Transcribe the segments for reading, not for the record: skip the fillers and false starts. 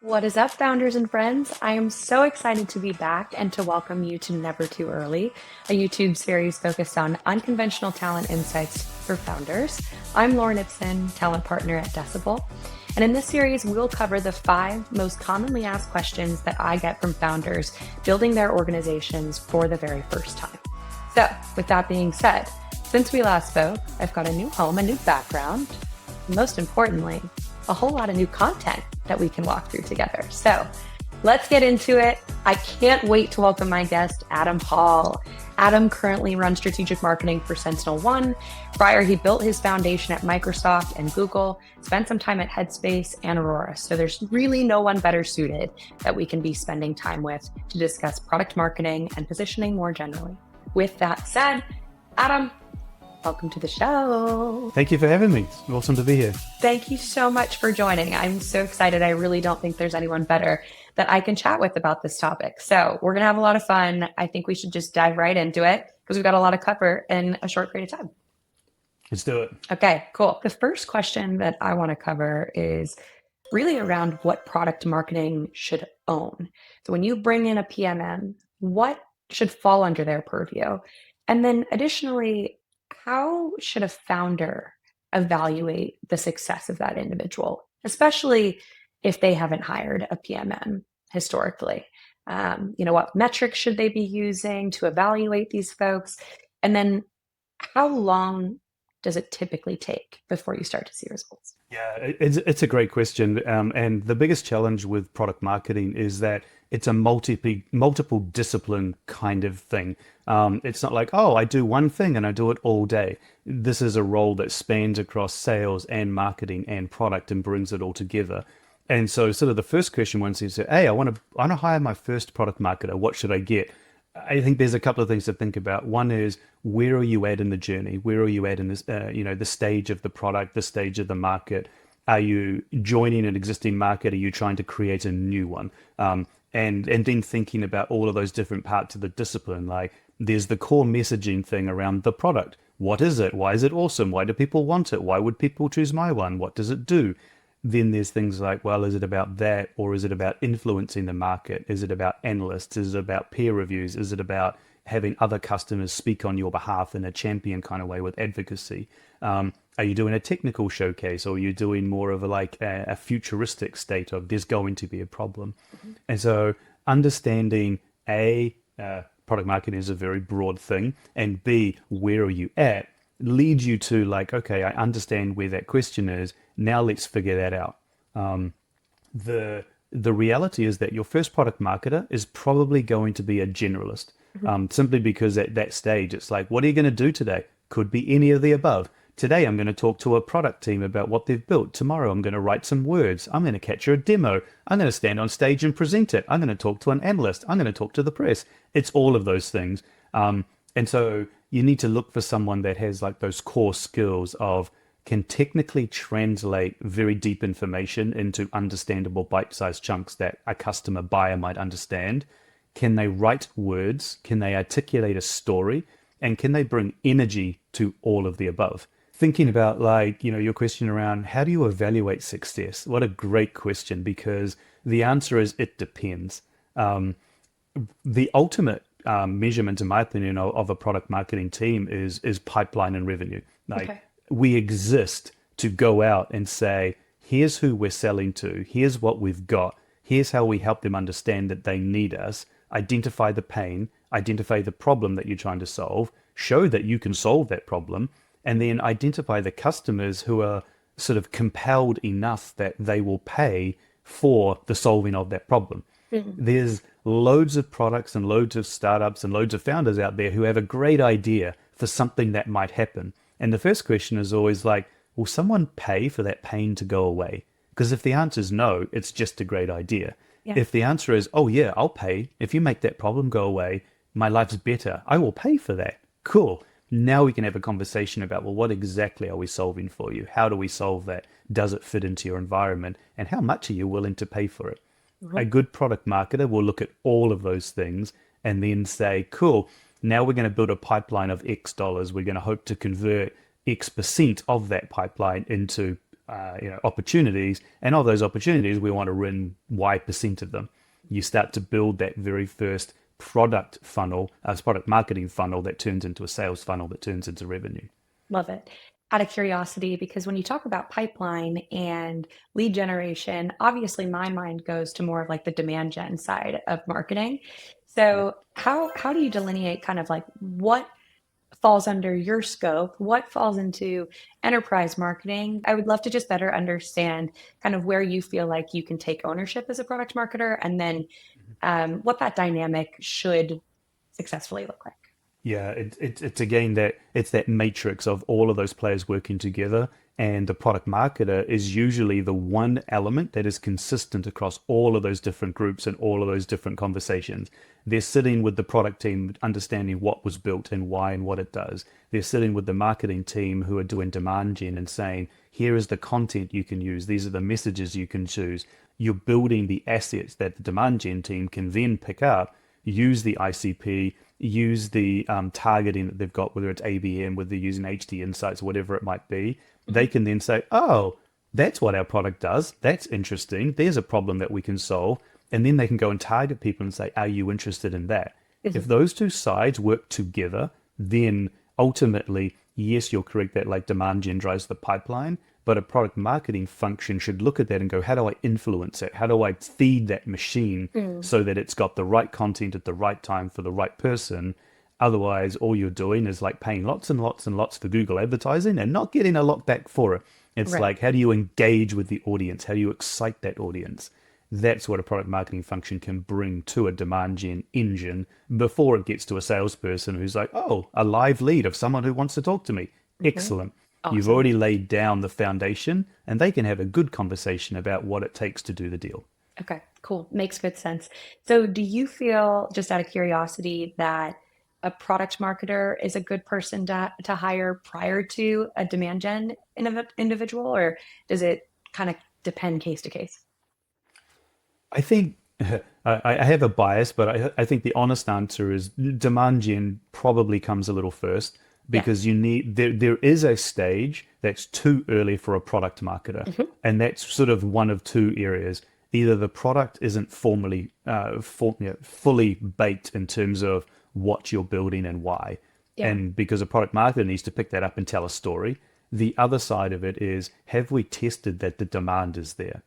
What is up, founders and friends? I am so excited to be back and to welcome you to Never Too Early, a YouTube series focused on unconventional talent insights for founders. I'm Lauren Ibsen, talent partner at Decibel. And in this series, we'll cover the 5 most commonly asked questions that I get from founders building their organizations for the very first time. So, with that being said, since we last spoke, I've got a new home, a new background, and most importantly, a whole lot of new content that we can walk through together. So let's get into it. I can't wait to welcome my guest, Adam Hall. Adam currently runs strategic marketing for SentinelOne. Prior, he built his foundation at Microsoft and Google, spent some time at Headspace and Aurora. So there's really no one better suited that we can be spending time with to discuss product marketing and positioning more generally. With that said, Adam, welcome to the show. Thank you for having me. It's awesome to be here. Thank you so much for joining. I'm so excited. I really don't think there's anyone better that I can chat with about this topic. So we're going to have a lot of fun. I think we should just dive right into it because we've got a lot to cover in a short period of time. Let's do it. Okay, cool. The first question that I want to cover is really around what product marketing should own. So when you bring in a PMM, what should fall under their purview? And then additionally, how should a founder evaluate the success of that individual, especially if they haven't hired a PMM historically? What metrics should they be using to evaluate these folks? And then how long does it typically take before you start to see results? Yeah, it's a great question. And the biggest challenge with product marketing is that it's a multiple discipline kind of thing. It's not like, oh, I do one thing and I do it all day. This is a role that spans across sales and marketing and product and brings it all together. And so sort of the first question once you say, hey, I want to hire my first product marketer. What should I get? I think there's a couple of things to think about. One is, where are you at in the journey? Where are you at in this, the stage of the product, the stage of the market? Are you joining an existing market? Are you trying to create a new one? And then thinking about all of those different parts of the discipline. Like there's the core messaging thing around the product. What is it? Why is it awesome? Why do people want it? Why would people choose my one? What does it do? Then there's things like, well, is it about that, or is it about influencing the market? Is it about analysts? Is it about peer reviews? Is it about having other customers speak on your behalf in a champion kind of way with advocacy? Are you doing a technical showcase, or are you doing more of a futuristic state of there's going to be a problem? Mm-hmm. And so understanding product marketing is a very broad thing, and B, where are you at, leads you to like, okay, I understand where that question is. Now let's figure that out. The reality is that your first product marketer is probably going to be a generalist, simply because at that stage, it's like, what are you going to do today? Could be any of the above. Today, I'm going to talk to a product team about what they've built. Tomorrow, I'm going to write some words. I'm going to capture a demo. I'm going to stand on stage and present it. I'm going to talk to an analyst. I'm going to talk to the press. It's all of those things. And so you need to look for someone that has like those core skills of can technically translate very deep information into understandable bite-sized chunks that a customer buyer might understand. Can they write words? Can they articulate a story? And can they bring energy to all of the above? Thinking about your question around how do you evaluate success? What a great question, because the answer is it depends. The ultimate measurement, in my opinion, of a product marketing team is pipeline and revenue. We exist to go out and say, here's who we're selling to, here's what we've got, here's how we help them understand that they need us, identify the pain, identify the problem that you're trying to solve, show that you can solve that problem, and then identify the customers who are sort of compelled enough that they will pay for the solving of that problem. Mm-hmm. There's loads of products and loads of startups and loads of founders out there who have a great idea for something that might happen. And the first question is always like, will someone pay for that pain to go away? Because if the answer is no, it's just a great idea. Yeah. If the answer is, oh yeah, I'll pay. If you make that problem go away, my life's better. I will pay for that. Cool. Now we can have a conversation about, well, what exactly are we solving for you? How do we solve that? Does it fit into your environment? And how much are you willing to pay for it? Mm-hmm. A good product marketer will look at all of those things and then say, cool, now we're going to build a pipeline of X dollars. We're going to hope to convert X% of that pipeline into opportunities, and of those opportunities, we want to win Y% of them. You start to build that very first product funnel, as product marketing funnel that turns into a sales funnel that turns into revenue. Love it. Out of curiosity, because when you talk about pipeline and lead generation, obviously my mind goes to more of like the demand gen side of marketing. Yeah. So how do you delineate kind of like what falls under your scope, what falls into enterprise marketing? I would love to just better understand kind of where you feel like you can take ownership as a product marketer, and then what that dynamic should successfully look like. Yeah, it's again that it's that matrix of all of those players working together, and the product marketer is usually the one element that is consistent across all of those different groups and all of those different conversations. They're sitting with the product team, understanding what was built and why and what it does. They're sitting with the marketing team who are doing demand gen and saying, here is the content you can use, these are the messages you can choose. You're building the assets that the demand gen team can then pick up, use the ICP, use the targeting that they've got, whether it's ABM, whether they're using HD Insights, whatever it might be. They can then say, oh, that's what our product does. That's interesting. There's a problem that we can solve. And then they can go and target people and say, are you interested in that? If Mhm. those two sides work together, then ultimately, yes, you're correct that like demand gen drives the pipeline, but a product marketing function should look at that and go, how do I influence it? How do I feed that machine Mm, so that it's got the right content at the right time for the right person? Otherwise, all you're doing is like paying lots and lots and lots for Google advertising and not getting a lot back for it. It's right. like, how do you engage with the audience? How do you excite that audience? That's what a product marketing function can bring to a demand gen engine before it gets to a salesperson who's like, oh, a live lead of someone who wants to talk to me. Mhm. Excellent. You've Awesome. already laid down the foundation, and they can have a good conversation about what it takes to do the deal. Okay, cool. Makes good sense. So, do you feel, just out of curiosity, that a product marketer is a good person to hire prior to a demand gen individual, or does it kind of depend case to case? I think I have a bias, but I think the honest answer is demand gen probably comes a little first Yeah. because there is a stage that's too early for a product marketer, Hmm. and that's sort of one of two areas. Either the product isn't fully baked in terms of what you're building and why, Yeah. and because a product marketer needs to pick that up and tell a story. The other side of it is, have we tested that the demand is there?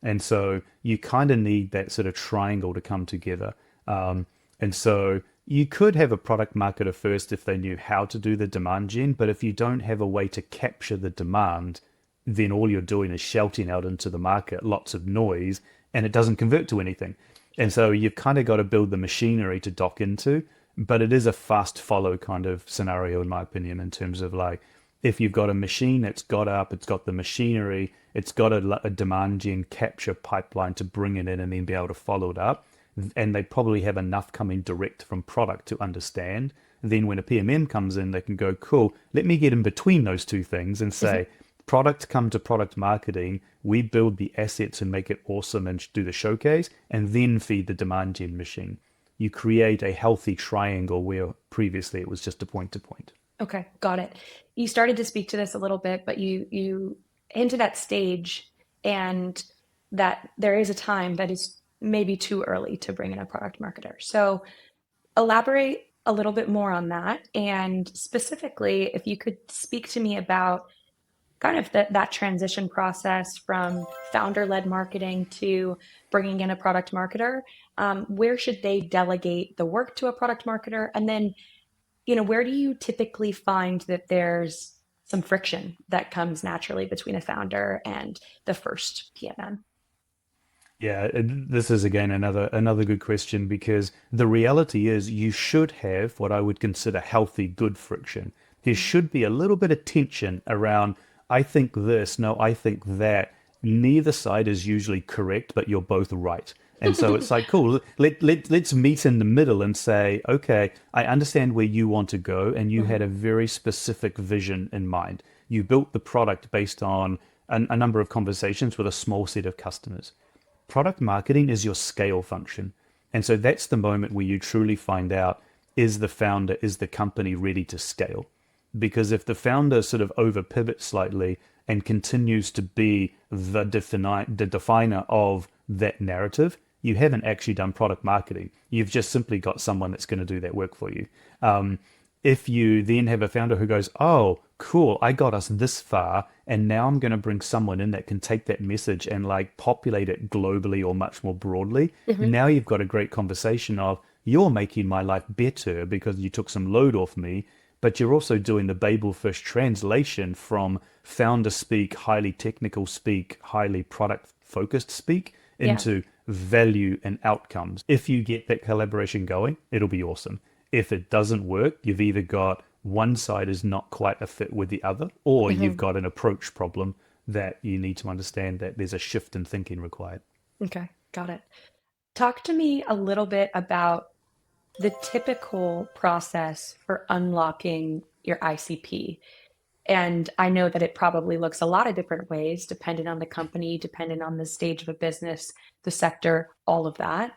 And so you kind of need that sort of triangle to come together. And so you could have a product marketer first if they knew how to do the demand gen, but if you don't have a way to capture the demand, then all you're doing is shouting out into the market lots of noise and it doesn't convert to anything. And so you've kind of got to build the machinery to dock into, but it is a fast follow kind of scenario, in my opinion, in terms of like, if you've got a machine that's got up, it's got the machinery, it's got a demand gen capture pipeline to bring it in and then be able to follow it up. And they probably have enough coming direct from product to understand. Then when a PMM comes in, they can go, cool, let me get in between those two things and Hmm. say, product come to product marketing, we build the assets and make it awesome and do the showcase, and then feed the demand gen machine. You create a healthy triangle where previously it was just a point to point. Okay, got it. You started to speak to this a little bit, but you hinted at stage and that there is a time that is maybe too early to bring in a product marketer. So elaborate a little bit more on that. And specifically, if you could speak to me about kind of that transition process from founder-led marketing to bringing in a product marketer. Where should they delegate the work to a product marketer? And then, where do you typically find that there's some friction that comes naturally between a founder and the first PMM? Yeah, this is again another good question because the reality is you should have what I would consider healthy, good friction. There should be a little bit of tension around, I think this, no, I think that. Neither side is usually correct, but you're both right. And so it's like, cool, let's meet in the middle and say, okay, I understand where you want to go, and you had Mhm. a very specific vision in mind. You built the product based on a number of conversations with a small set of customers. Product marketing is your scale function. And so that's the moment where you truly find out, is the founder, is the company ready to scale? Because if the founder sort of over pivots slightly and continues to be the definer of that narrative, you haven't actually done product marketing. You've just simply got someone that's going to do that work for you. If you then have a founder who goes, oh, cool, I got us this far, and now I'm going to bring someone in that can take that message and like populate it globally or much more broadly, Hmm. now you've got a great conversation of, you're making my life better because you took some load off me, but you're also doing the Babelfish translation from founder speak, highly technical speak, highly product focused speak Yeah. into value and outcomes. If you get that collaboration going, it'll be awesome. If it doesn't work, you've either got one side is not quite a fit with the other, or you've Hmm. got an approach problem that you need to understand that there's a shift in thinking required. Okay, got it. Talk to me a little bit about the typical process for unlocking your ICP. And I know that it probably looks a lot of different ways, depending on the company, depending on the stage of a business, the sector, all of that.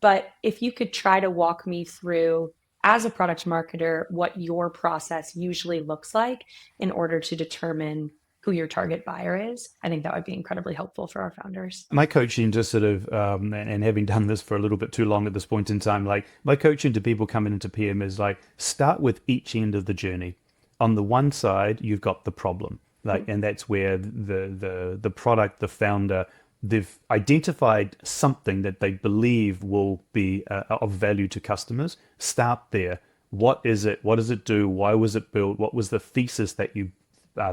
But if you could try to walk me through, as a product marketer, what your process usually looks like in order to determine who your target buyer is, I think that would be incredibly helpful for our founders. My coaching just sort of, and having done this for a little bit too long at this point in time, like my coaching to people coming into PM is like, start with each end of the journey. On the one side, you've got the problem, like, Mhm. and that's where the product, the founder, they've identified something that they believe will be of value to customers. Start there. What is it? What does it do? Why was it built? What was the thesis that you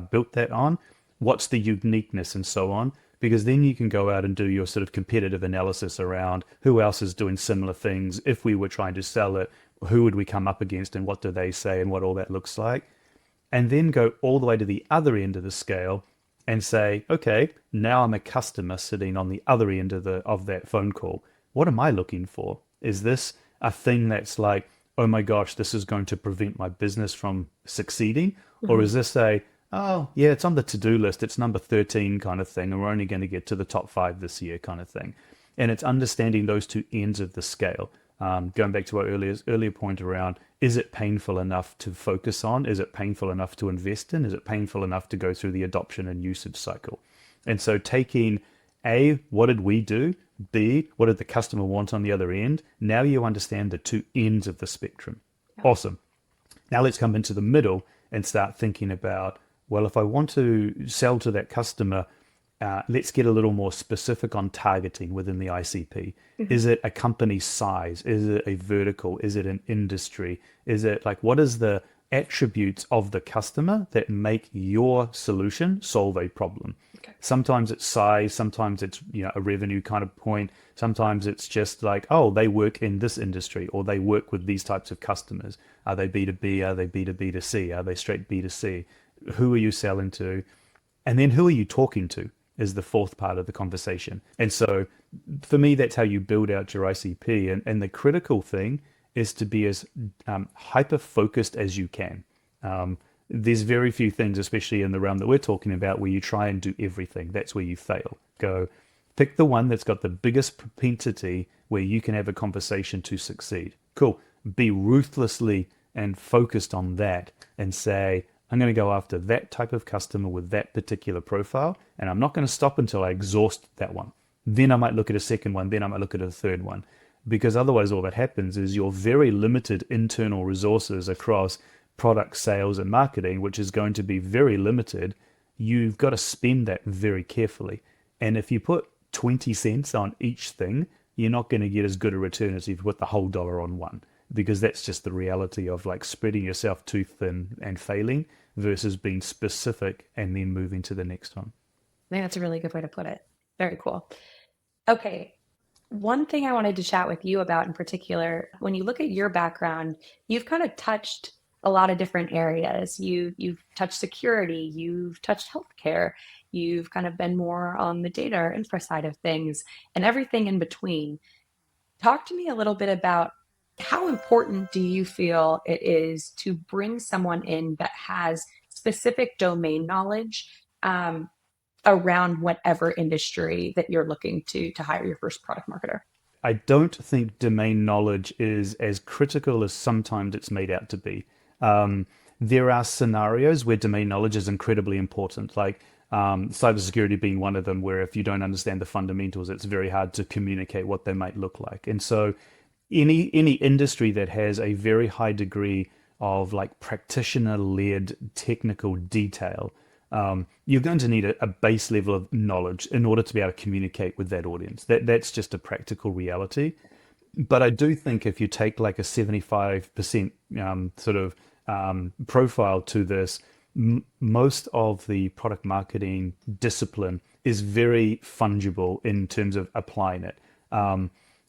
built that on? What's the uniqueness and so on? Because then you can go out and do your sort of competitive analysis around who else is doing similar things. If we were trying to sell it, who would we come up against and what do they say and what all that looks like? And then go all the way to the other end of the scale and say, okay, now I'm a customer sitting on the other end of that phone call. What am I looking for? Is this a thing that's like, oh my gosh, this is going to prevent my business from succeeding? Or Mhm. is this a, oh yeah, it's on the to-do list, it's number 13 kind of thing, and we're only going to get to the top 5 this year kind of thing? And it's understanding those two ends of the scale. Going back to our earlier point around, is it painful enough to focus on? Is it painful enough to invest in? Is it painful enough to go through the adoption and usage cycle? And so taking A, what did we do? B, what did the customer want on the other end? Now you understand the two ends of the spectrum. Yeah. Awesome. Now let's come into the middle and start thinking about, well, if I want to sell to that customer, let's get a little more specific on targeting within the ICP. Mhm. Is it a company size? Is it a vertical? Is it an industry? Is it like, what is the attributes of the customer that make your solution solve a problem? Okay. Sometimes it's size, sometimes it's a revenue kind of point, sometimes it's just like, oh, they work in this industry or they work with these types of customers. Are they B2B? Are they B2B2C? Are they straight B2C? Who are you selling to? And then who are you talking to is the fourth part of the conversation. And so for me, that's how you build out your ICP. And the critical thing is to be as hyper focused as you can. There's very few things, especially in the realm that we're talking about, where you try and do everything. That's where you fail. Go pick the one that's got the biggest propensity where you can have a conversation to succeed. Cool. Be ruthlessly and focused on that and say, I'm going to go after that type of customer with that particular profile, and I'm not going to stop until I exhaust that one. Then I might look at a second one, then I might look at a third one. Because otherwise, all that happens is your very limited internal resources across product sales and marketing, which is going to be very limited. You've got to spend that very carefully. And if you put 20 cents on each thing, you're not going to get as good a return as if you put the whole dollar on one, because that's just the reality of like spreading yourself too thin and failing versus being specific and then moving to the next one. I think that's a really good way to put it. Very cool. Okay. One thing I wanted to chat with you about in particular, when you look at your background, you've kind of touched a lot of different areas. You've touched security, you've touched healthcare, you've kind of been more on the data or infra side of things, and everything in between. Talk to me a little bit about how important do you feel it is to bring someone in that has specific domain knowledge around whatever industry that you're looking to hire your first product marketer? I don't think domain knowledge is as critical as sometimes it's made out to be. There are scenarios where domain knowledge is incredibly important. Like Cybersecurity being one of them, where if you don't understand the fundamentals, it's very hard to communicate what they might look like. And so any industry that has a very high degree of like practitioner-led technical detail, you're going to need a base level of knowledge in order to be able to communicate with that audience. That's just a practical reality. But I do think if you take like a 75% sort of profile to this, most of the product marketing discipline is very fungible in terms of applying it.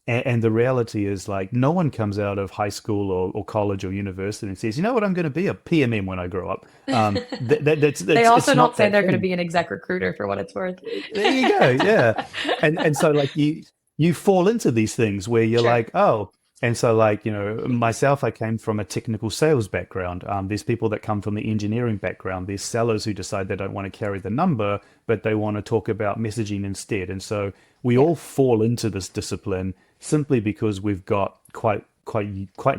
And the reality is, like, no one comes out of high school or college or university and says, you know what, I'm going to be a PMM when I grow up. They also It's don't not say that they're going to thing. be an exec recruiter for what it's worth. There you go. Yeah. And so like you fall into these things where you're Sure. like, oh, and so like, myself, I came from a technical sales background. There's people that come from the engineering background. There's sellers who decide they don't want to carry the number, but they want to talk about messaging instead. And so we Yeah. all fall into this discipline simply because we've got quite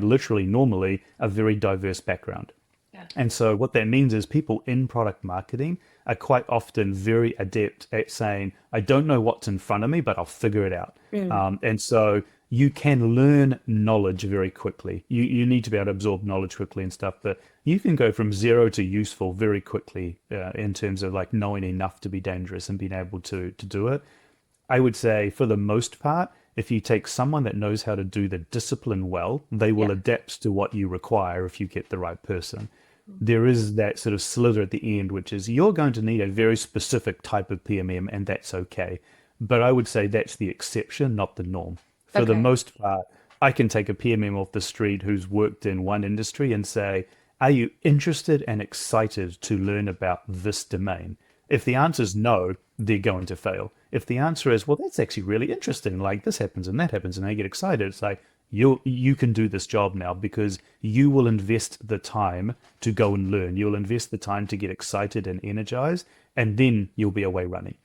literally normally a very diverse background. Yeah. And so what that means is people in product marketing are quite often very adept at saying, I don't know what's in front of me, but I'll figure it out. Mm. And so you can learn knowledge very quickly. You need to be able to absorb knowledge quickly and stuff, but you can go from zero to useful very quickly in terms of like knowing enough to be dangerous and being able to do it. I would say for the most part, if you take someone that knows how to do the discipline well, they will Yeah. adapt to what you require if you get the right person. There is that sort of slither at the end, which is you're going to need a very specific type of PMM, and that's okay. But I would say that's the exception, not the norm. For the Okay. most part, I can take a PMM off the street who's worked in one industry and say, are you interested and excited to learn about this domain? If the answer is no, they're going to fail. If the answer is, well, that's actually really interesting, like this happens and that happens, and they get excited, it's like, you can do this job now because you will invest the time to go and learn. You'll invest the time to get excited and energized, and then you'll be away running.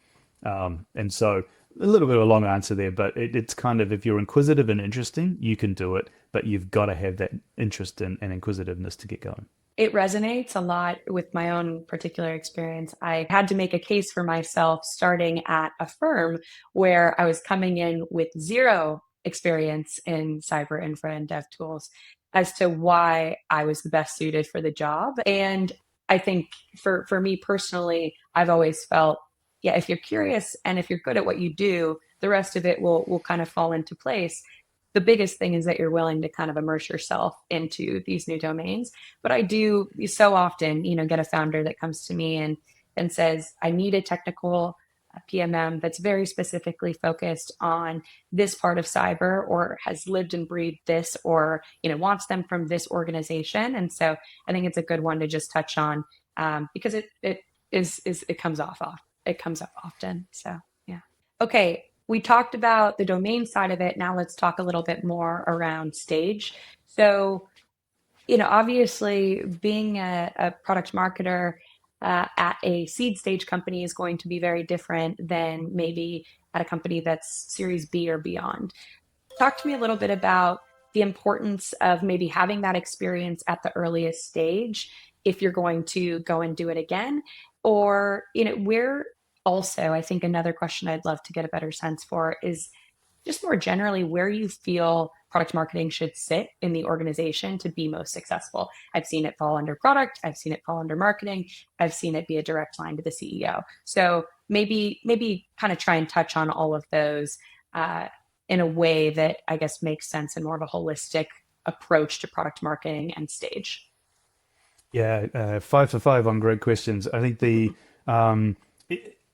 And so a little bit of a long answer there, but it's kind of if you're inquisitive and interesting, you can do it, but you've got to have that interest and inquisitiveness to get going. It resonates a lot with my own particular experience. I had to make a case for myself starting at a firm where I was coming in with zero experience in cyber infra and dev tools as to why I was the best suited for the job. And I think for me personally, I've always felt, yeah, if you're curious and if you're good at what you do, the rest of it will kind of fall into place. The biggest thing is that you're willing to kind of immerse yourself into these new domains. But I do so often, get a founder that comes to me and says, I need a technical PMM that's very specifically focused on this part of cyber or has lived and breathed this or, wants them from this organization. And so I think it's a good one to just touch on because it comes it comes up often. So yeah. Okay. We talked about the domain side of it. Now let's talk a little bit more around stage. So obviously being a product marketer at a seed stage company is going to be very different than maybe at a company that's Series B or beyond. Talk to me a little bit about the importance of maybe having that experience at the earliest stage if you're going to go and do it again, or where also I think another question I'd love to get a better sense for is just more generally where you feel product marketing should sit in the organization to be most successful. I've seen it fall under product, I've seen it fall under marketing, I've seen it be a direct line to the CEO. So maybe kind of try and touch on all of those in a way that I guess makes sense and more of a holistic approach to product marketing and stage. Yeah, 5 for 5 on great questions. I think um,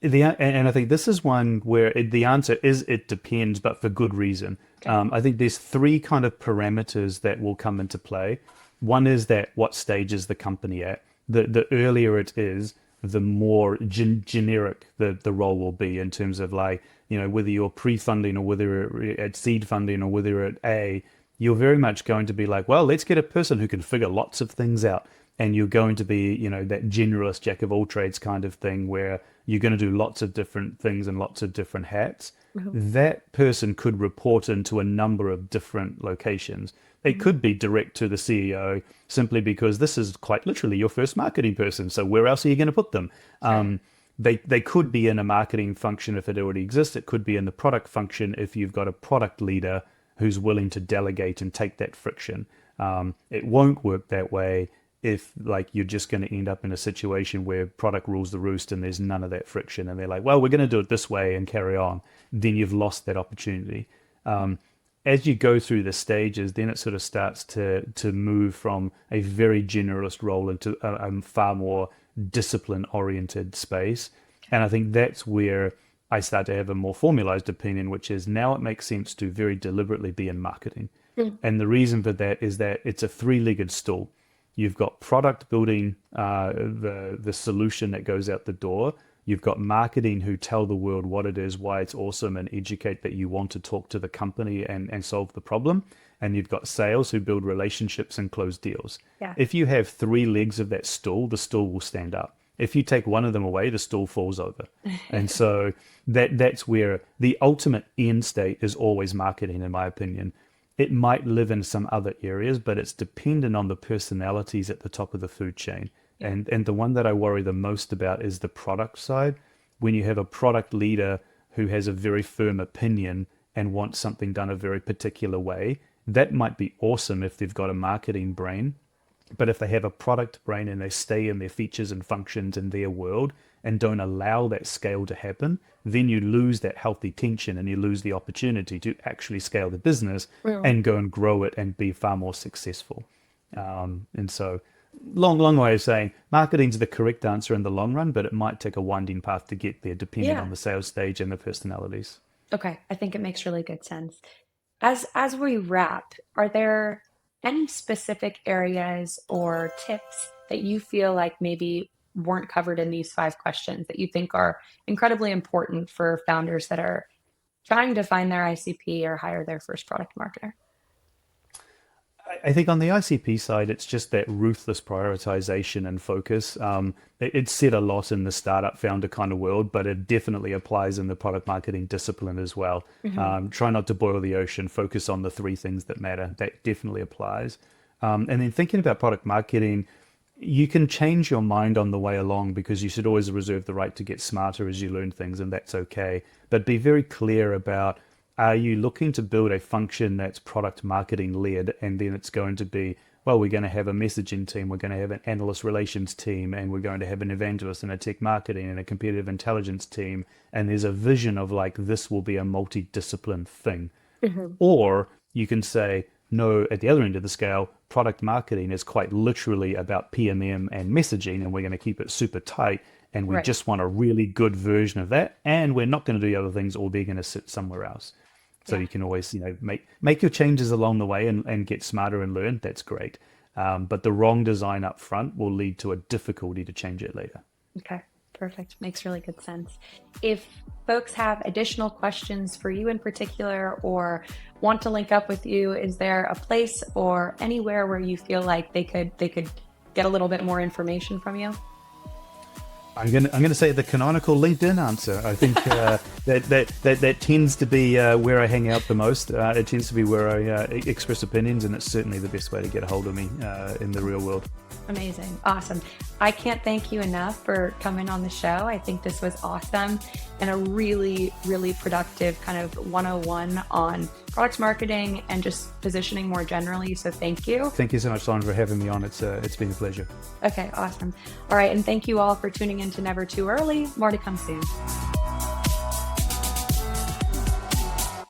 and I think this is one where the answer is it depends, but for good reason. Okay. I think there's three kind of parameters that will come into play. One is that what stage is the company at? The earlier it is, the more generic the role will be in terms of like, whether you're pre-funding or whether you're at seed funding or whether you're at A, you're very much going to be like, well, let's get a person who can figure lots of things out. And you're going to be, that generalist jack of all trades kind of thing where you're going to do lots of different things and lots of different hats. Mhm. That person could report into a number of different locations. It Mhm. could be direct to the CEO simply because this is quite literally your first marketing person. So where else are you going to put them? Sure. they could be in a marketing function if it already exists. It could be in the product function if you've got a product leader who's willing to delegate and take that friction. It won't work that way if like you're just going to end up in a situation where product rules the roost and there's none of that friction and they're like, well, we're going to do it this way and carry on. Then you've lost that opportunity. As you go through the stages, then it sort of starts to move from a very generalist role into a far more discipline-oriented space. And I think that's where I start to have a more formalized opinion, which is now it makes sense to very deliberately be in marketing. And the reason for that is that it's a three-legged stool. You've got product building, the solution that goes out the door. You've got marketing who tell the world what it is, why it's awesome, and educate that you want to talk to the company and solve the problem. And you've got sales who build relationships and close deals. Yeah. If you have three legs of that stool, the stool will stand up. If you take one of them away, the stool falls over. And so that's where the ultimate end state is always marketing, in my opinion. It might live in some other areas, but it's dependent on the personalities at the top of the food chain. And the one that I worry the most about is the product side. When you have a product leader who has a very firm opinion and wants something done a very particular way, that might be awesome if they've got a marketing brain. But if they have a product brain and they stay in their features and functions in their world and don't allow that scale to happen, then you lose that healthy tension and you lose the opportunity to actually scale the business and go and grow it and be far more successful. And so long way of saying marketing's the correct answer in the long run, but it might take a winding path to get there depending on the sales stage and the personalities. Okay, I think it makes really good sense. As we wrap, are there any specific areas or tips that you feel like maybe weren't covered in these 5 questions that you think are incredibly important for founders that are trying to find their ICP or hire their first product marketer? I think on the ICP side, it's just that ruthless prioritization and focus. It's said a lot in the startup founder kind of world, but it definitely applies in the product marketing discipline as well. Try not to boil the ocean, focus on the 3 things that matter. That definitely applies. And then thinking about product marketing, you can change your mind on the way along because you should always reserve the right to get smarter as you learn things, and that's okay. But be very clear about, are you looking to build a function that's product marketing led, and then it's going to be, well, we're going to have a messaging team, we're going to have an analyst relations team, and we're going to have an evangelist and a tech marketing and a competitive intelligence team, and there's a vision of like this will be a multidiscipline thing. Or you can say, no, at the other end of the scale, product marketing is quite literally about PMM and messaging, and we're going to keep it super tight, and we just want a really good version of that, and we're not going to do the other things, or they're going to sit somewhere else. So you can always, make your changes along the way and get smarter and learn. That's great. But the wrong design up front will lead to a difficulty to change it later. Okay, perfect. Makes really good sense. If folks have additional questions for you in particular or want to link up with you, is there a place or anywhere where you feel like they could get a little bit more information from you? I'm gonna say the canonical LinkedIn answer. I think that tends to be where I hang out the most. It tends to be where I express opinions, and it's certainly the best way to get a hold of me in the real world. Amazing. Awesome. I can't thank you enough for coming on the show. I think this was awesome and a really, really productive kind of 101 on product marketing and just positioning more generally. So thank you. Thank you so much, Lauren, for having me on. It's been a pleasure. Okay, awesome. All right. And thank you all for tuning in to Never Too Early. More to come soon.